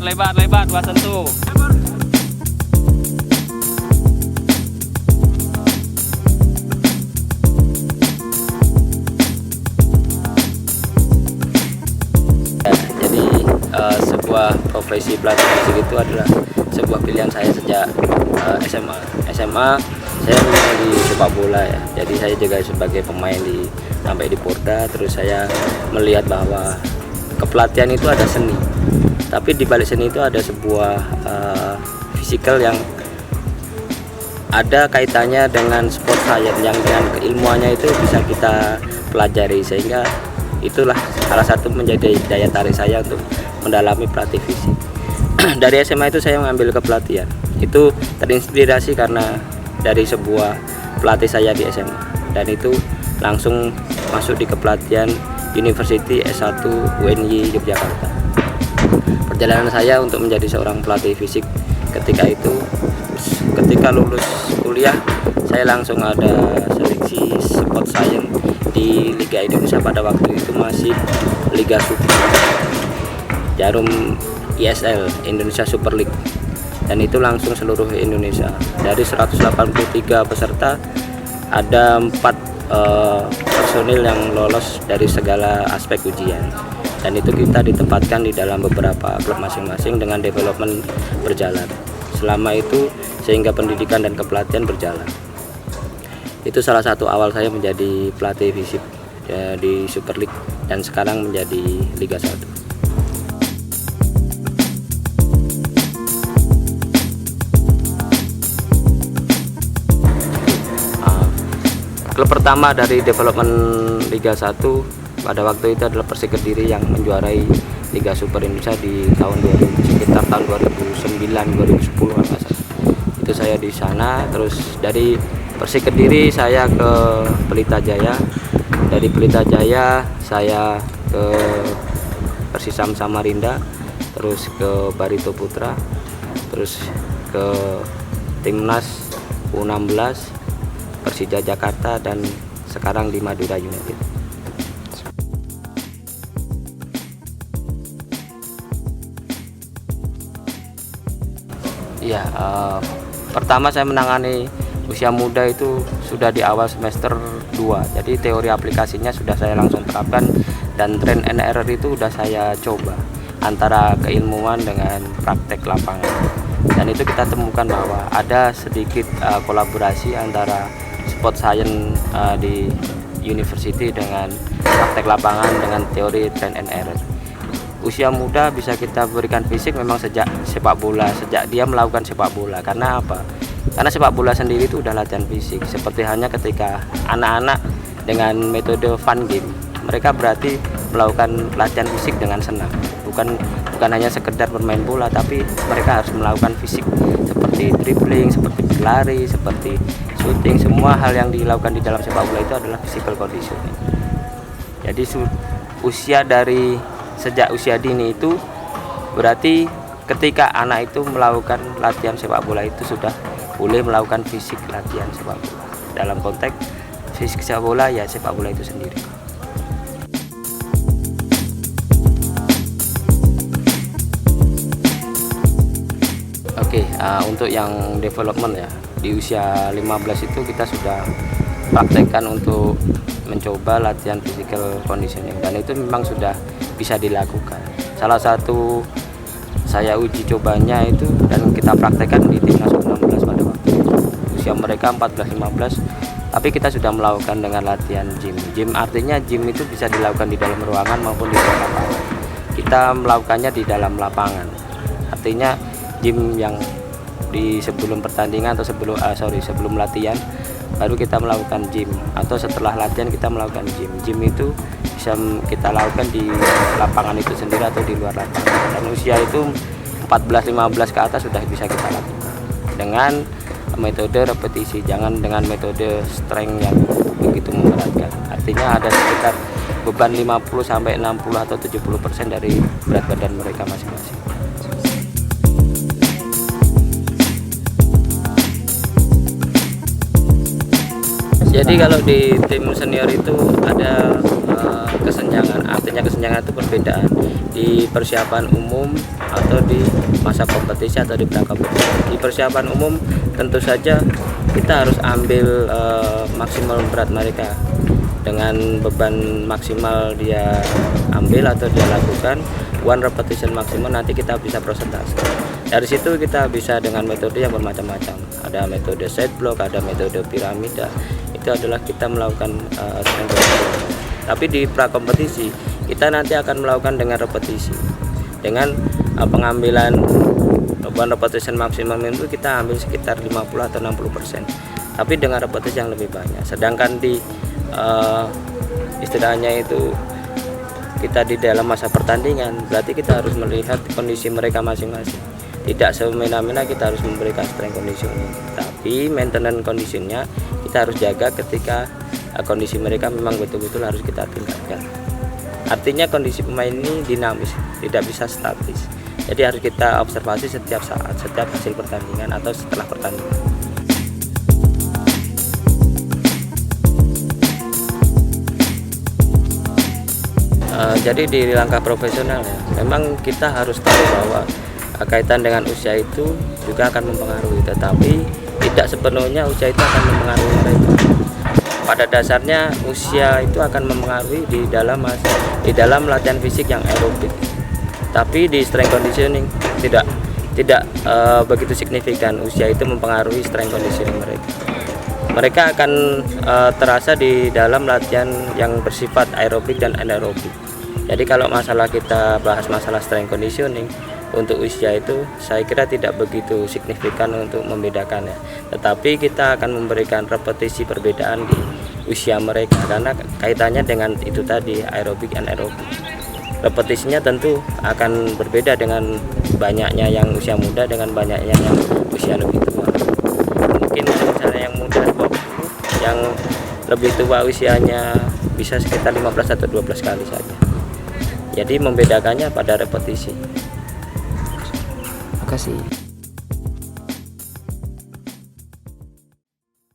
lebar, buat sentuh. Jadi sebuah profesi pelatih fisik itu adalah sebuah pilihan saya sejak SMA. Saya memang di sepak bola ya. Jadi saya juga sebagai pemain sampai di Porda. Terus saya melihat bahwa kepelatihan itu ada seni. Tapi di balik seni itu ada sebuah fisikal yang ada kaitannya dengan sport science yang dengan keilmuannya itu bisa kita pelajari, sehingga itulah salah satu menjadi daya tarik saya untuk mendalami pelatih fisik. Dari SMA itu saya mengambil kepelatihan. Itu terinspirasi karena dari sebuah pelatih saya di SMA, dan itu langsung masuk di kepelatihan University S1 UNY Yogyakarta. Perjalanan saya untuk menjadi seorang pelatih fisik ketika lulus kuliah, saya langsung ada seleksi sport science di Liga Indonesia. Pada waktu itu masih Liga Super Jarum ISL, Indonesia Super League, dan itu langsung seluruh Indonesia. Dari 183 peserta ada 4 personil yang lolos dari segala aspek ujian, dan itu kita ditempatkan di dalam beberapa klub masing-masing dengan development berjalan. Selama itu sehingga pendidikan dan kepelatihan berjalan. Itu salah satu awal saya menjadi pelatih fisik ya, di Super League, dan sekarang menjadi Liga 1. Klub pertama dari development Liga 1 pada waktu itu adalah Persik Kediri yang menjuarai Liga Super Indonesia di tahun 2000, sekitar tahun 2009-2010 apa salah. Itu saya di sana. Terus dari Persik Kediri saya ke Pelita Jaya. Dari Pelita Jaya saya ke Persisam Samarinda, terus ke Barito Putra, terus ke Timnas U16 Persija Jakarta, dan sekarang di Madura United. Ya, pertama saya menangani usia muda itu sudah di awal semester 2. Jadi teori aplikasinya sudah saya langsung terapkan, dan train and error itu sudah saya coba antara keilmuan dengan praktek lapangan. Dan itu kita temukan bahwa ada sedikit kolaborasi antara sport science di university dengan praktek lapangan dengan teori train and error. Usia muda bisa kita berikan fisik memang sejak sepak bola, sejak dia melakukan sepak bola. Karena apa? Karena sepak bola sendiri itu udah latihan fisik. Seperti hanya ketika anak-anak dengan metode fun game, mereka berarti melakukan latihan fisik dengan senang. Bukan hanya sekedar bermain bola, tapi mereka harus melakukan fisik seperti dribbling, seperti berlari, seperti shooting. Semua hal yang dilakukan di dalam sepak bola itu adalah physical conditioning. Jadi sejak usia dini itu berarti ketika anak itu melakukan latihan sepak bola itu sudah boleh melakukan fisik latihan sepak bola. Dalam konteks fisik sepak bola ya sepak bola itu sendiri. Oke, untuk yang development ya, di usia 15 itu kita sudah praktekkan untuk mencoba latihan physical conditioning, dan itu memang sudah bisa dilakukan. Salah satu saya uji cobanya itu dan kita praktekkan di Timnas U16 pada waktu itu. Usia mereka 14-15, tapi kita sudah melakukan dengan latihan gym. Gym artinya gym itu bisa dilakukan di dalam ruangan maupun di dalam lapangan. Kita melakukannya di dalam lapangan. Artinya gym yang di sebelum pertandingan atau sebelum latihan baru kita melakukan gym, atau setelah latihan kita melakukan gym. Gym itu bisa kita lakukan di lapangan itu sendiri atau di luar lapangan. Dan usia itu 14-15 ke atas sudah bisa kita lakukan dengan metode repetisi, jangan dengan metode strength yang begitu memberatkan. Artinya ada sekitar beban 50-60 atau 70% dari berat badan mereka masing-masing. Jadi kalau di tim senior itu ada kesenjangan, artinya kesenjangan itu perbedaan di persiapan umum atau di masa kompetisi atau di prakompetisi. Di persiapan umum tentu saja kita harus ambil maksimal berat mereka dengan beban maksimal dia ambil atau dia lakukan, one repetition maksimum, nanti kita bisa prosentase. Dari situ kita bisa dengan metode yang bermacam-macam. Ada metode side block, ada metode piramida. Itu adalah kita melakukan strength conditioning. Tapi di prakompetisi kita nanti akan melakukan dengan repetisi. Dengan pengambilan one repetition maksimum itu kita ambil sekitar 50 atau 60%. Tapi dengan repetisi yang lebih banyak. Sedangkan di istilahnya itu kita di dalam masa pertandingan, berarti kita harus melihat kondisi mereka masing-masing. Tidak semena-mena kita harus memberikan strength conditioning, tapi maintenance conditionnya kita harus jaga ketika kondisi mereka memang betul-betul harus kita tingkatkan. Artinya kondisi pemain ini dinamis, tidak bisa statis. Jadi harus kita observasi setiap saat, setiap hasil pertandingan atau setelah pertandingan. Jadi di langkah profesional ya, memang kita harus tahu bahwa kaitan dengan usia itu juga akan mempengaruhi, tetapi tidak sepenuhnya usia itu akan mempengaruhi mereka. Pada dasarnya usia itu akan mempengaruhi di dalam latihan fisik yang aerobik. Tapi di strength conditioning tidak begitu signifikan usia itu mempengaruhi strength conditioning mereka. Mereka akan terasa di dalam latihan yang bersifat aerobik dan anaerobik. Jadi kalau kita bahas masalah strength conditioning untuk usia itu saya kira tidak begitu signifikan untuk membedakannya. Tetapi kita akan memberikan repetisi perbedaan di usia mereka karena kaitannya dengan itu tadi aerobik dan anaerobik. Repetisinya tentu akan berbeda dengan banyaknya yang usia muda dengan banyaknya yang usia lebih tua. Mungkin misalnya yang muda 20, yang lebih tua usianya bisa sekitar 15 atau 12 kali saja. Jadi membedakannya pada repetisi. Terima kasih.